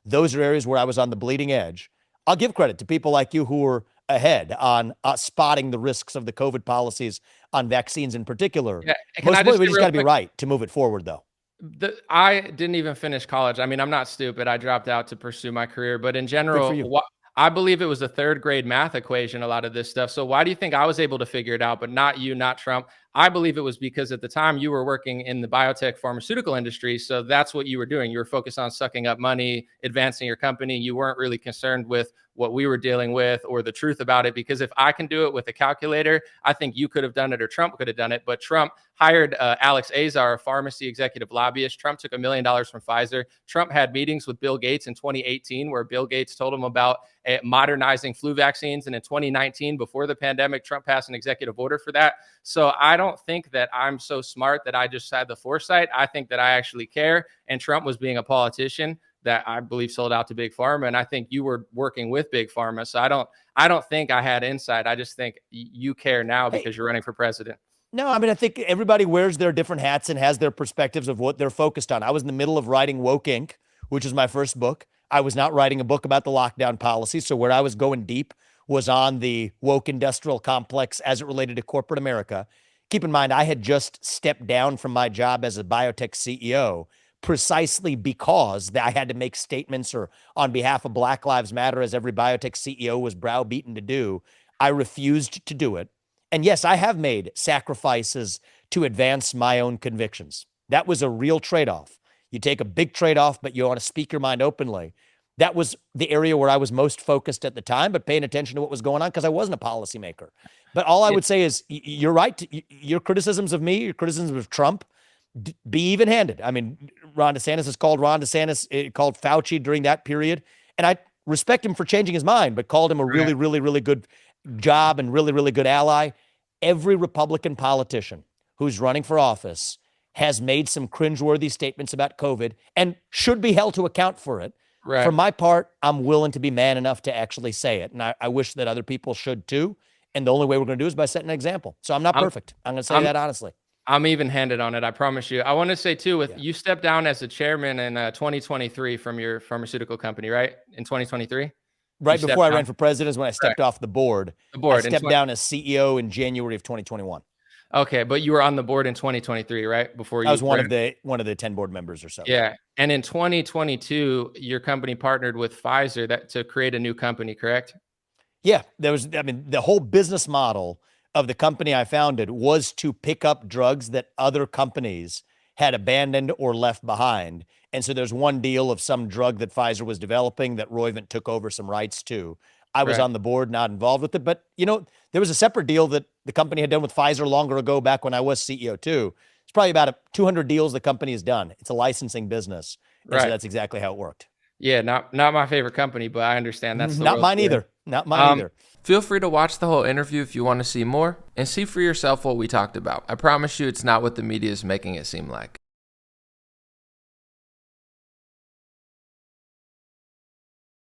Those are areas where I was on the bleeding edge. I'll give credit to people like you who were ahead on spotting the risks of the COVID policies on vaccines in particular. Yeah. Can Most I importantly, just we say just real got to be quick? right to move it forward, though. I didn't even finish college. I mean, I'm not stupid. I dropped out to pursue my career, but in Good for general, you. I believe it was a third grade math equation, a lot of this stuff. So why do you think I was able to figure it out, but not you, not Trump? I believe it was because at the time you were working in the biotech pharmaceutical industry. So that's what you were doing. You were focused on sucking up money, advancing your company. You weren't really concerned with what we were dealing with or the truth about it. Because if I can do it with a calculator, I think you could have done it or Trump could have done it. But Trump hired Alex Azar, a pharmacy executive lobbyist. Trump took $1 million from Pfizer. Trump had meetings with Bill Gates in 2018 where Bill Gates told him about modernizing flu vaccines. And in 2019, before the pandemic, Trump passed an executive order for that. So I don't think that I'm so smart that I just had the foresight. I think that I actually care. And Trump was being a politician that I believe sold out to Big Pharma. And I think you were working with Big Pharma. So I don't think I had insight. I just think you care now Hey, because you're running for president. no, I mean, I think everybody wears their different hats and has their perspectives of what they're focused on. I was in the middle of writing Woke Inc., which is my first book. I was not writing a book about the lockdown policy. So where I was going deep was on the woke industrial complex as it related to corporate America. Keep in mind, I had just stepped down from my job as a biotech CEO precisely because I had to make statements or on behalf of Black Lives Matter, as every biotech CEO was browbeaten to do. I refused to do it. And yes, I have made sacrifices to advance my own convictions. That was a real trade-off. You take a big trade-off, but you want to speak your mind openly. That was the area where I was most focused at the time, but paying attention to what was going on because I wasn't a policymaker. But all I would say is you're right. Your criticisms of me, your criticisms of Trump, be even-handed. I mean, Ron DeSantis has called Ron DeSantis, called Fauci during that period. And I respect him for changing his mind, but called him a really, really, really good job and really, really good ally. Every Republican politician who's running for office has made some cringeworthy statements about COVID and should be held to account for it. For Right. my part, I'm willing to be man enough to actually say it. And I wish that other people should too. And the only way we're going to do is by setting an example. So I'm not I'm, perfect. I'm going to say I'm, that honestly. I'm even handed on it. I promise you. I want to say too, with Yeah. you stepped down as a chairman in 2023 from your pharmaceutical company, right? In 2023, you Right before stepped I down. ran for president is when I Right. stepped off the board. The I board in stepped 20. down as CEO in January of 2021. Okay, but you were on the board in 2023, right? Before I was you ran. one of the 10 board members or so. Yeah. And in 2022, your company partnered with Pfizer to create a new company, correct? Yeah, I mean, the whole business model of the company I founded was to pick up drugs that other companies had abandoned or left behind. And so there's one deal of some drug that Pfizer was developing that Roivant took over some rights to. I was Right. on the board, not involved with it. But, there was a separate deal that the company had done with Pfizer longer ago, back when I was CEO too. It's probably about 200 deals the company has done. It's a licensing business. And so Right. that's exactly how it worked. Yeah, not my favorite company, but I understand that's the Not world mine we're in. either. Not mine either. Feel free to watch the whole interview if you want to see more and see for yourself what we talked about. I promise you it's not what the media is making it seem like.